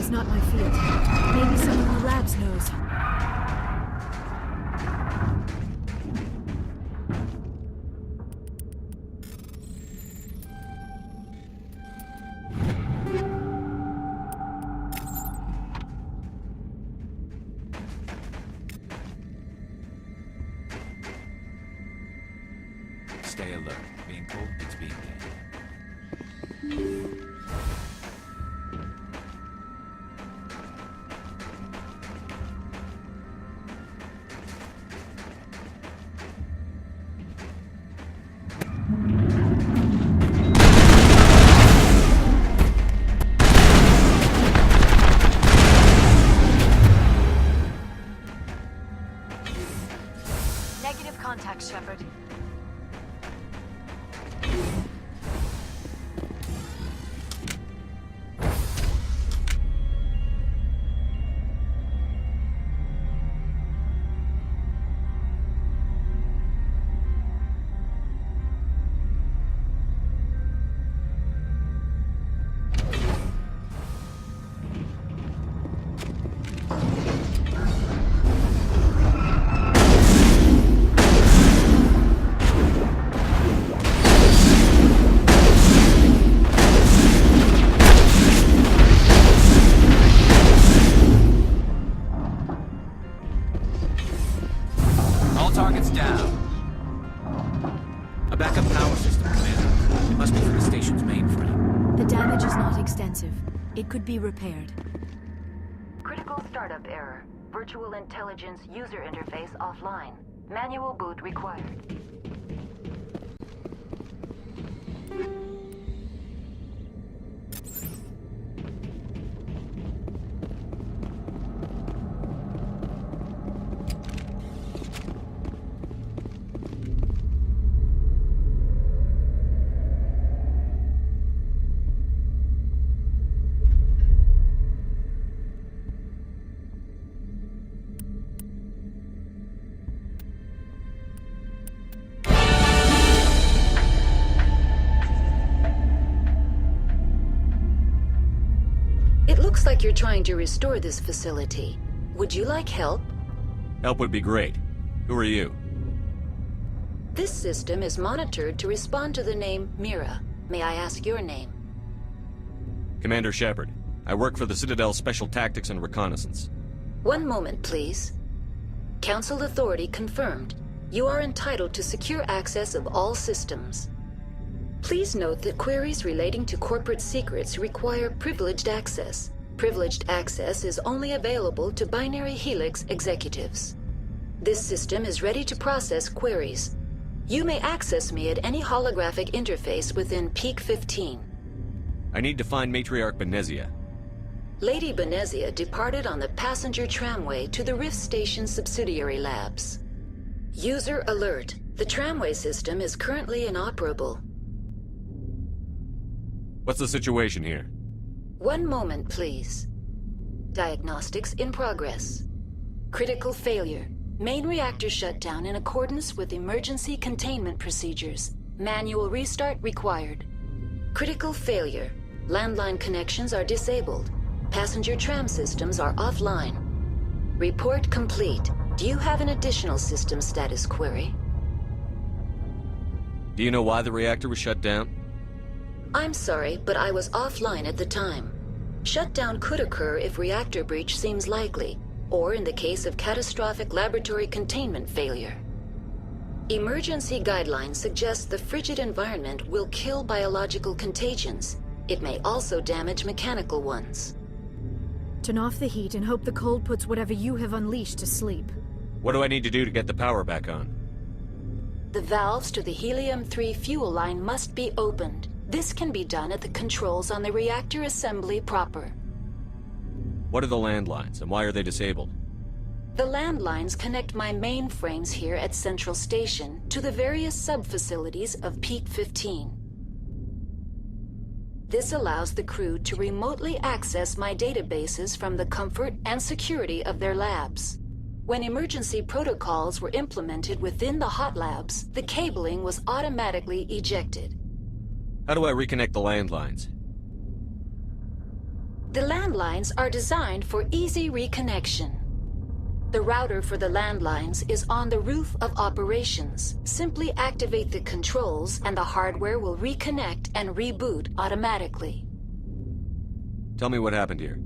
is not my field. Maybe someone in the labs knows. Stay alert. Being told it's being dead. Negative contact, Shepard. Targets down. A backup power system, Commander. It must be from the station's mainframe. The damage is not extensive. It could be repaired. Critical startup error. Virtual intelligence user interface offline. Manual boot required. It looks like you're trying to restore this facility. Would you like help? Help would be great. Who are you? This system is monitored to respond to the name Mira. May I ask your name? Commander Shepard. I work for the Citadel Special Tactics and Reconnaissance. One moment, please. Council authority confirmed. You are entitled to secure access of all systems. Please note that queries relating to corporate secrets require privileged access. Privileged access is only available to Binary Helix executives. This system is ready to process queries. You may access me at any holographic interface within Peak 15. I need to find Matriarch Benezia. Lady Benezia departed on the passenger tramway to the Rift Station subsidiary labs. User alert. The tramway system is currently inoperable. What's the situation here? One moment, please. Diagnostics in progress. Critical failure. Main reactor shut down in accordance with emergency containment procedures. Manual restart required. Critical failure. Landline connections are disabled. Passenger tram systems are offline. Report complete. Do you have an additional system status query? Do you know why the reactor was shut down? I'm sorry, but I was offline at the time. Shutdown could occur if reactor breach seems likely, or in the case of catastrophic laboratory containment failure. Emergency guidelines suggest the frigid environment will kill biological contagions. It may also damage mechanical ones. Turn off the heat and hope the cold puts whatever you have unleashed to sleep. What do I need to do to get the power back on? The valves to the helium-3 fuel line must be opened. This can be done at the controls on the reactor assembly proper. What are the landlines, and why are they disabled? The landlines connect my mainframes here at Central Station to the various sub-facilities of Peak 15. This allows the crew to remotely access my databases from the comfort and security of their labs. When emergency protocols were implemented within the hot labs, the cabling was automatically ejected. How do I reconnect the landlines? The landlines are designed for easy reconnection. The router for the landlines is on the roof of operations. Simply activate the controls and the hardware will reconnect and reboot automatically. Tell me what happened here.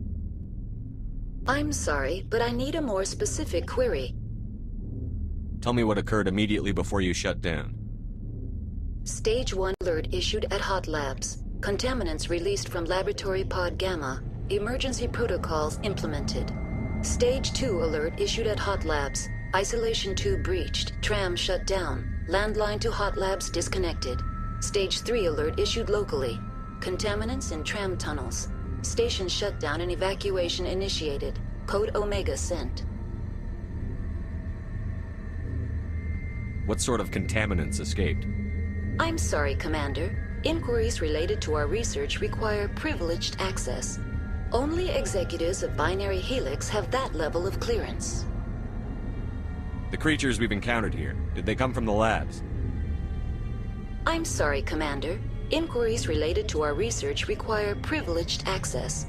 I'm sorry, but I need a more specific query. Tell me what occurred immediately before you shut down. Stage 1 alert issued at Hot Labs. Contaminants released from Laboratory Pod Gamma. Emergency protocols implemented. Stage 2 alert issued at Hot Labs. Isolation tube breached. Tram shut down. Landline to Hot Labs disconnected. Stage 3 alert issued locally. Contaminants in tram tunnels. Station shut down and evacuation initiated. Code Omega sent. What sort of contaminants escaped? I'm sorry, Commander. Inquiries related to our research require privileged access. Only executives of Binary Helix have that level of clearance. The creatures we've encountered here, did they come from the labs? I'm sorry, Commander. Inquiries related to our research require privileged access.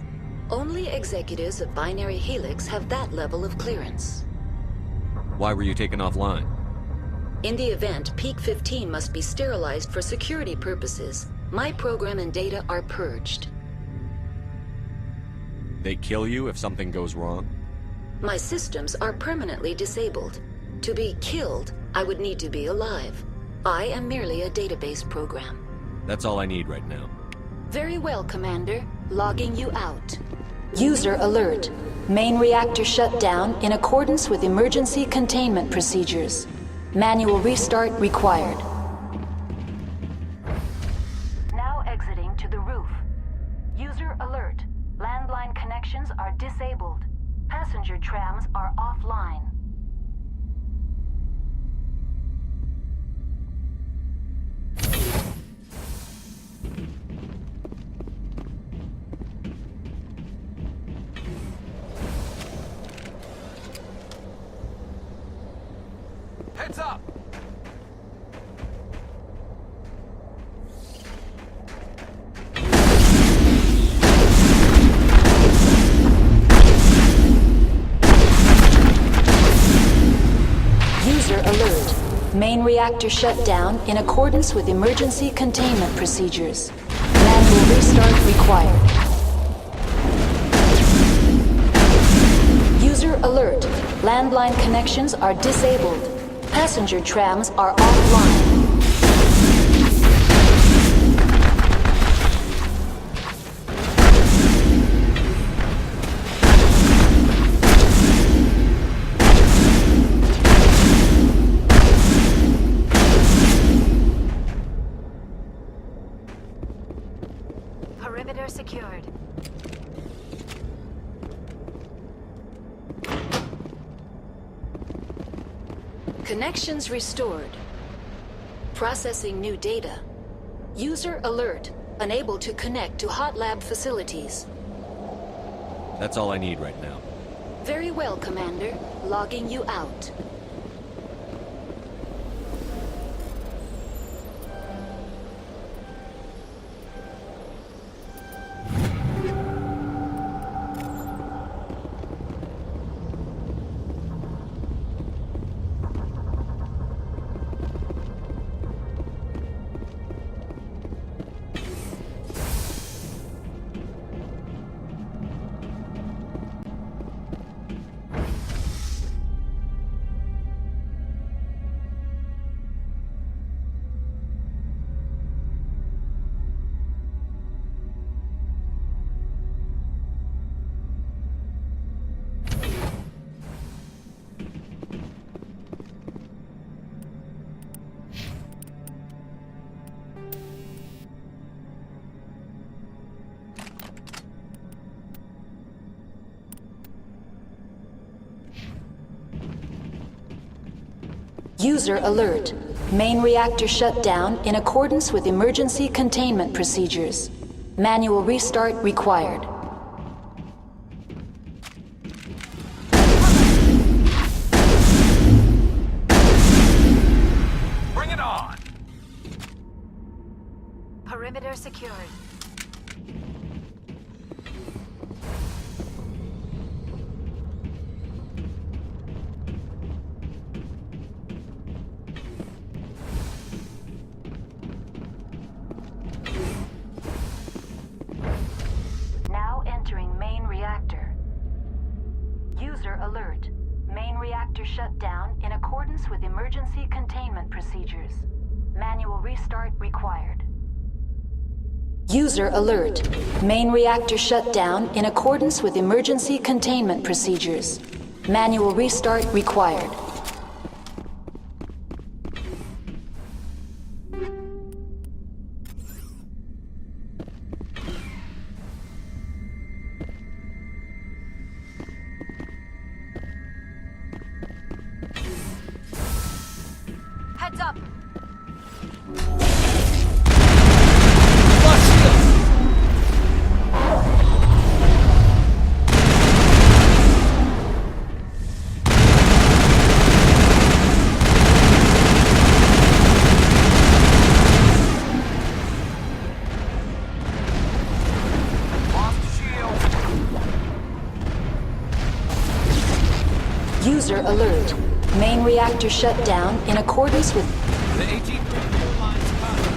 Only executives of Binary Helix have that level of clearance. Why were you taken offline? In the event, Peak 15 must be sterilized for security purposes. My program and data are purged. They kill you if something goes wrong? My systems are permanently disabled. To be killed, I would need to be alive. I am merely a database program. That's all I need right now. Very well, Commander. Logging you out. User alert. Main reactor shut down in accordance with emergency containment procedures. Manual restart required. Now exiting to the roof. User alert. Landline connections are disabled. Passenger trams are offline. Heads up! User alert. Main reactor shut down in accordance with emergency containment procedures. Manual restart required. User alert. Landline connections are disabled. Passenger trams are offline. Perimeter secured. Connections restored. Processing new data. User alert. Unable to connect to Hot Lab facilities. That's all I need right now. Very well, Commander. Logging you out. User alert. Main reactor shut down in accordance with emergency containment procedures. Manual restart required. Bring it on! Perimeter secured. containment procedures. Manual restart required. User alert. Main reactor shut down in accordance with emergency containment procedures. Manual restart required. Heads up! User alert. Main reactor shut down in accordance with... The 18 critical lines cut.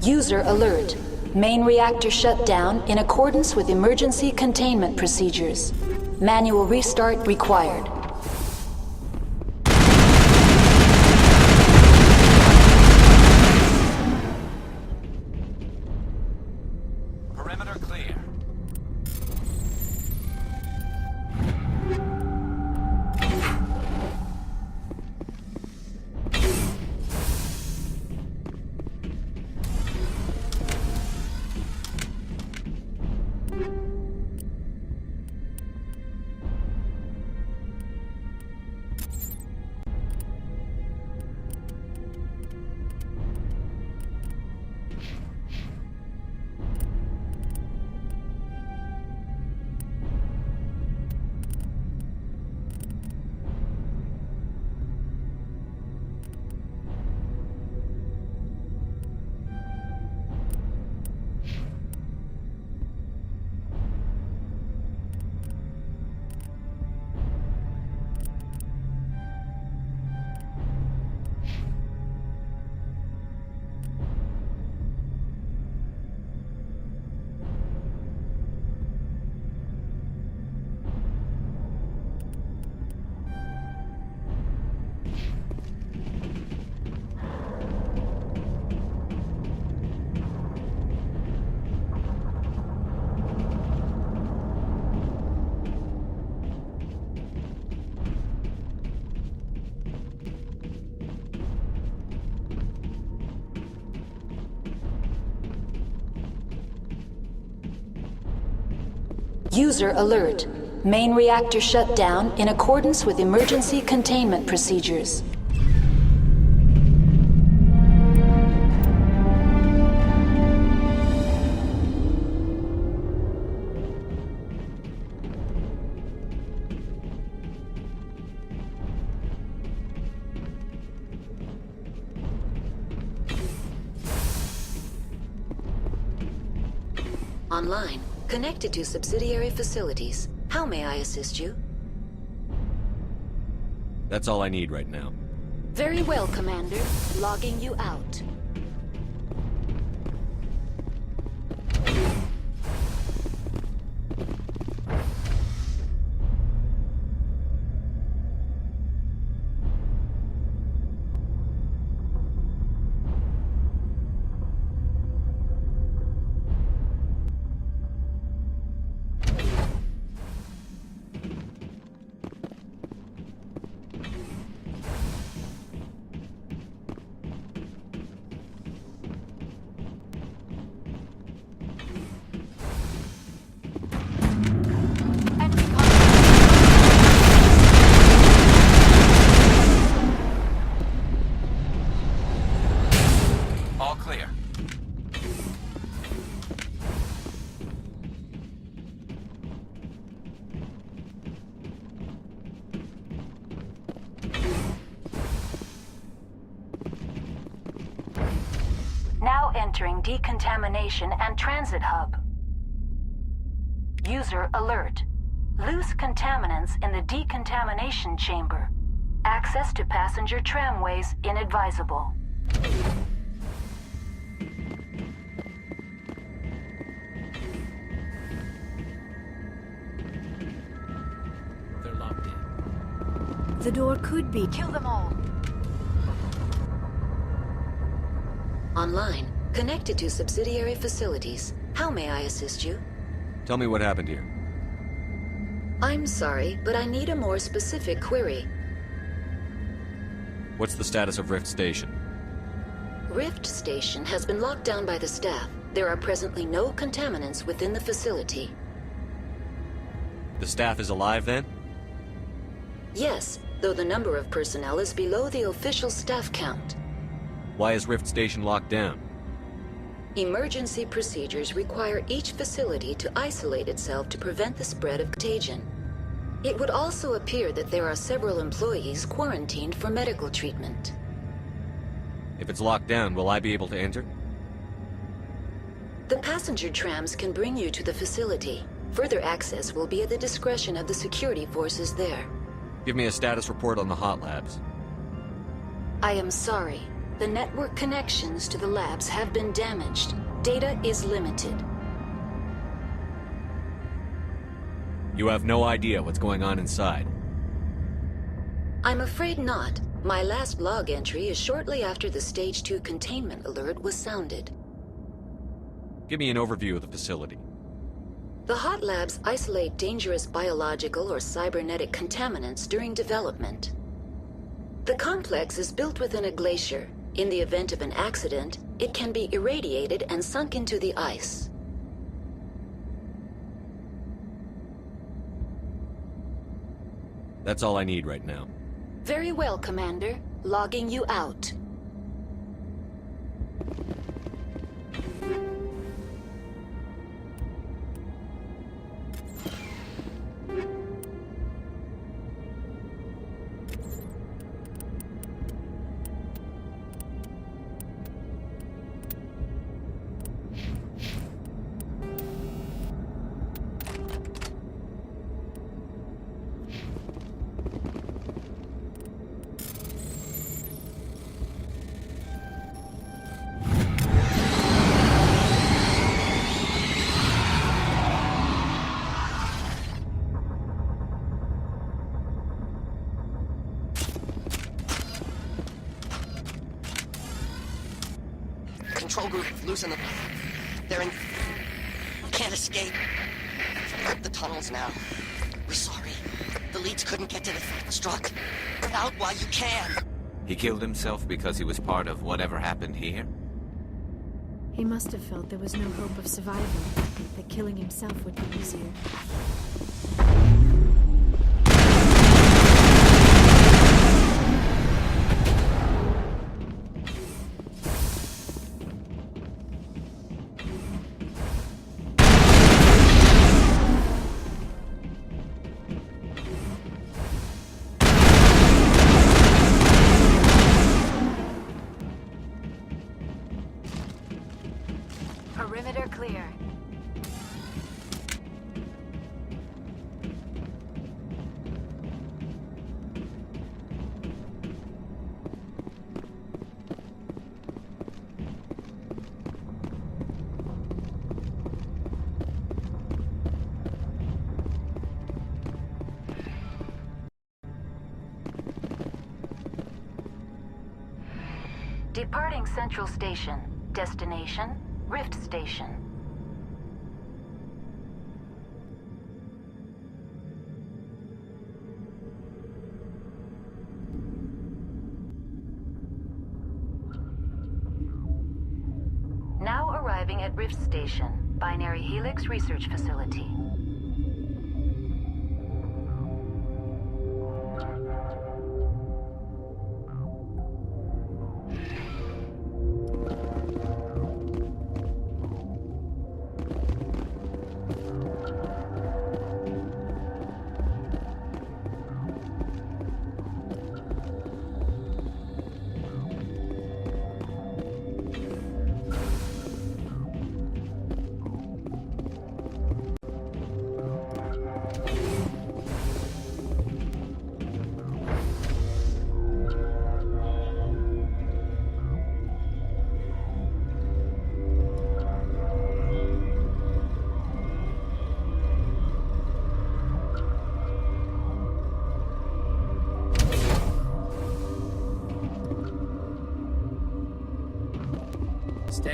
User alert. Main reactor shut down in accordance with emergency containment procedures. Manual restart required. Perimeter clear. User alert. Main reactor shut down in accordance with emergency containment procedures. Online. Connected to subsidiary facilities. How may I assist you? That's all I need right now. Very well, Commander. Logging you out. entering decontamination and transit hub. User alert. Loose contaminants in the decontamination chamber. Access to passenger tramways inadvisable. They're locked in. The door could be. Kill them all. Online, connected to subsidiary facilities. How may I assist you? Tell me what happened here. I'm sorry, but I need a more specific query. What's the status of Rift Station? Rift Station has been locked down by the staff. There are presently no contaminants within the facility. The staff is alive then? Yes, though the number of personnel is below the official staff count. Why is Rift Station locked down? Emergency procedures require each facility to isolate itself to prevent the spread of contagion. It would also appear that there are several employees quarantined for medical treatment. If it's locked down, will I be able to enter? The passenger trams can bring you to the facility. Further access will be at the discretion of the security forces there. Give me a status report on the hot labs. I am sorry. The network connections to the labs have been damaged. Data is limited. You have no idea what's going on inside. I'm afraid not. My last log entry is shortly after the Stage 2 containment alert was sounded. Give me an overview of the facility. The hot labs isolate dangerous biological or cybernetic contaminants during development. The complex is built within a glacier. In the event of an accident, it can be irradiated and sunk into the ice. That's all I need right now. Very well, Commander. Logging you out. Control group, loosen them. They're in... Can't escape. The tunnels now. We're sorry. The leads couldn't get to the struck. Get out while you can. He killed himself because he was part of whatever happened here? He must have felt there was no hope of survival, that killing himself would be easier. Perimeter clear. Departing Central Station. Destination, Rift Station. Now arriving at Rift Station, Binary Helix Research Facility.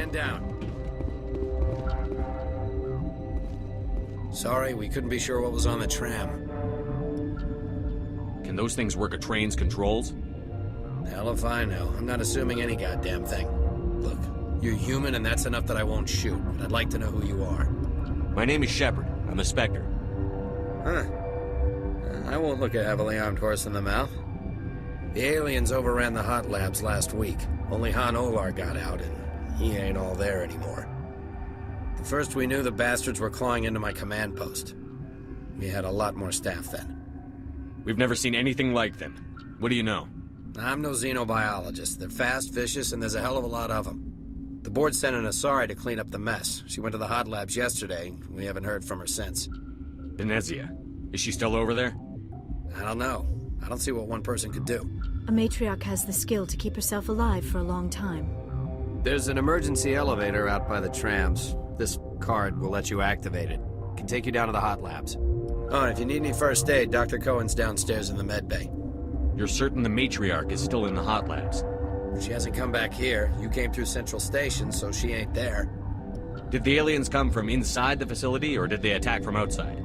Man down. Sorry, we couldn't be sure what was on the tram. Can those things work a train's controls? Hell if I know. I'm not assuming any goddamn thing. Look, you're human and that's enough that I won't shoot, but I'd like to know who you are. My name is Shepard. I'm a Spectre. Huh. I won't look a heavily armed horse in the mouth. The aliens overran the hot labs last week. Only Han Olar got out, and he ain't all there anymore. The first we knew, the bastards were clawing into my command post. We had a lot more staff then. We've never seen anything like them. What do you know? I'm no xenobiologist. They're fast, vicious, and there's a hell of a lot of them. The board sent an Asari to clean up the mess. She went to the hot labs yesterday. We haven't heard from her since. Venezia. Is she still over there? I don't know. I don't see what one person could do. A matriarch has the skill to keep herself alive for a long time. There's an emergency elevator out by the trams. This card will let you activate it. Can take you down to the hot labs. Oh, and if you need any first aid, Dr. Cohen's downstairs in the med bay. You're certain the matriarch is still in the hot labs? She hasn't come back here. You came through Central Station, so she ain't there. Did the aliens come from inside the facility, or did they attack from outside?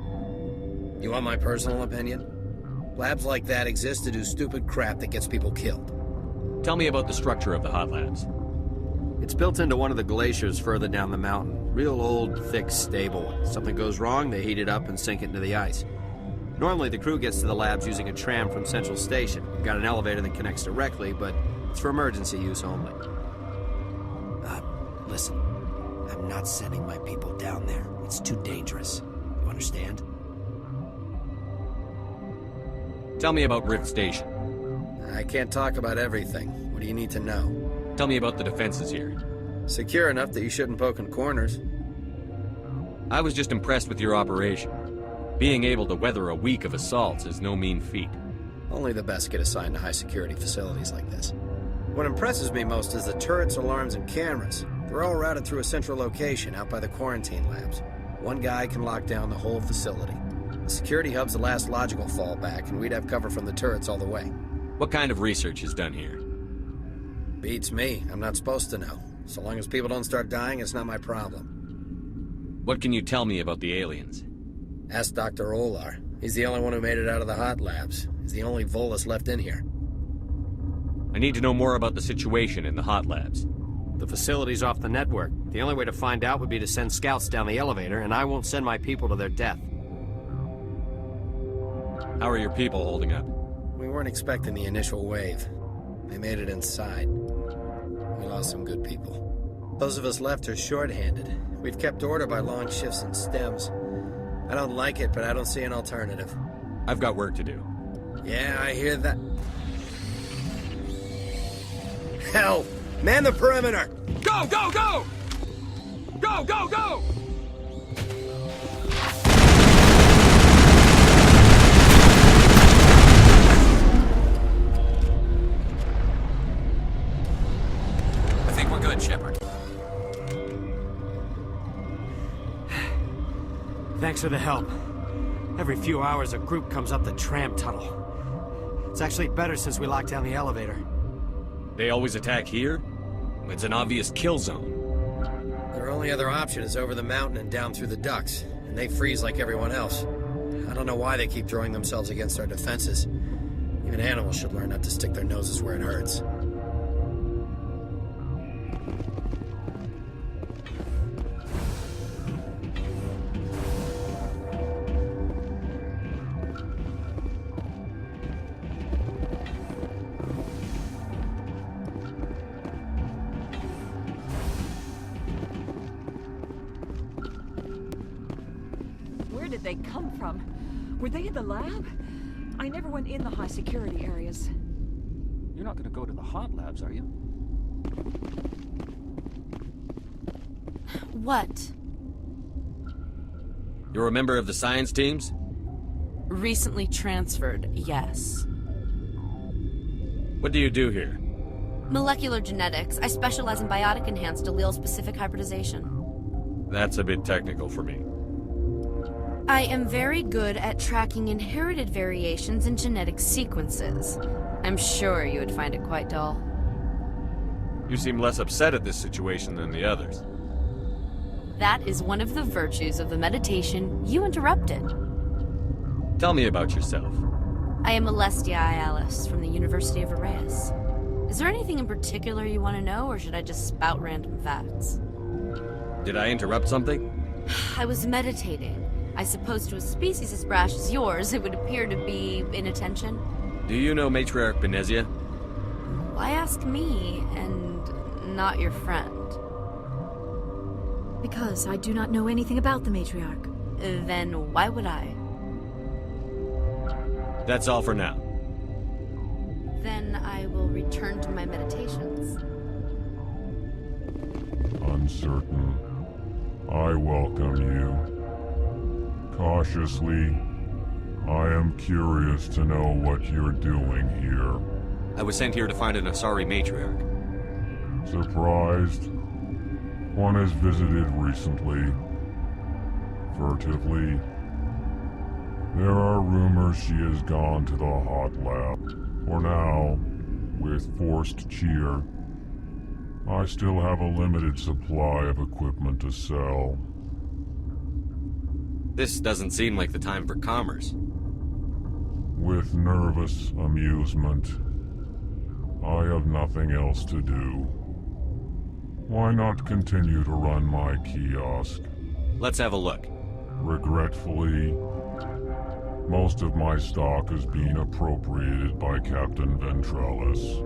You want my personal opinion? Labs like that exist to do stupid crap that gets people killed. Tell me about the structure of the hot labs. It's built into one of the glaciers further down the mountain. Real old, thick, stable. Something goes wrong, they heat it up and sink it into the ice. Normally, the crew gets to the labs using a tram from Central Station. We've got an elevator that connects directly, but it's for emergency use only. Listen. I'm not sending my people down there. It's too dangerous. You understand? Tell me about Rift Station. I can't talk about everything. What do you need to know? Tell me about the defenses here. Secure enough that you shouldn't poke in corners. I was just impressed with your operation. Being able to weather a week of assaults is no mean feat. Only the best get assigned to high-security facilities like this. What impresses me most is the turrets, alarms, and cameras. They're all routed through a central location out by the quarantine labs. One guy can lock down the whole facility. The security hub's the last logical fallback, and we'd have cover from the turrets all the way. What kind of research is done here? Beats me. I'm not supposed to know. So long as people don't start dying, it's not my problem. What can you tell me about the aliens? Ask Dr. Olar. He's the only one who made it out of the hot labs. He's the only Volus left in here. I need to know more about the situation in the hot labs. The facility's off the network. The only way to find out would be to send scouts down the elevator, and I won't send my people to their death. How are your people holding up? We weren't expecting the initial wave. They made it inside. We lost some good people. Those of us left are short-handed. We've kept order by long shifts and stems. I don't like it, but I don't see an alternative. I've got work to do. Yeah, I hear that. Hell! Man the perimeter! Go, go, go! Go, go, go! I think we're good, Shepard. Thanks for the help. Every few hours, a group comes up the tram tunnel. It's actually better since we locked down the elevator. They always attack here? It's an obvious kill zone. Their only other option is over the mountain and down through the ducts, and they freeze like everyone else. I don't know why they keep throwing themselves against our defenses. Even animals should learn not to stick their noses where it hurts. Where did they come from? Were they in the lab? I never went in the high security areas. You're not gonna go to the hot labs, are you? What? You're a member of the science teams? Recently transferred, yes. What do you do here? Molecular genetics. I specialize in biotic-enhanced allele-specific hybridization. That's a bit technical for me. I am very good at tracking inherited variations in genetic sequences. I'm sure you would find it quite dull. You seem less upset at this situation than the others. That is one of the virtues of the meditation you interrupted. Tell me about yourself. I am Alestia Ayalis from the University of Arraeus. Is there anything in particular you want to know, or should I just spout random facts? Did I interrupt something? I was meditating. I suppose to a species as brash as yours, it would appear to be inattention. Do you know Matriarch Benezia? Why ask me, and not your friend? Because I do not know anything about the Matriarch. Then why would I? That's all for now. Then I will return to my meditations. Uncertain. I welcome you. Cautiously, I am curious to know what you're doing here. I was sent here to find an Asari Matriarch. Surprised? One has visited recently. Furtively. There are rumors she has gone to the hot lab. For now, with forced cheer, I still have a limited supply of equipment to sell. This doesn't seem like the time for commerce. With nervous amusement, I have nothing else to do. Why not continue to run my kiosk? Let's have a look. Regretfully, most of my stock is being appropriated by Captain Ventralis.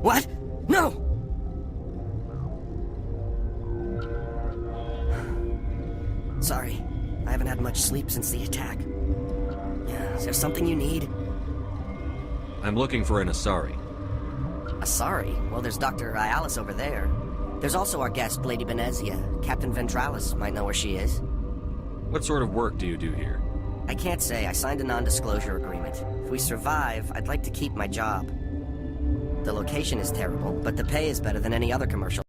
What? No! Sorry, I haven't had much sleep since the attack. Is there something you need? I'm looking for an Asari. Asari? Well, there's Dr. Ayalis over there. There's also our guest, Lady Benezia. Captain Ventralis might know where she is. What sort of work do you do here? I can't say. I signed a non-disclosure agreement. If we survive, I'd like to keep my job. The location is terrible, but the pay is better than any other commercial.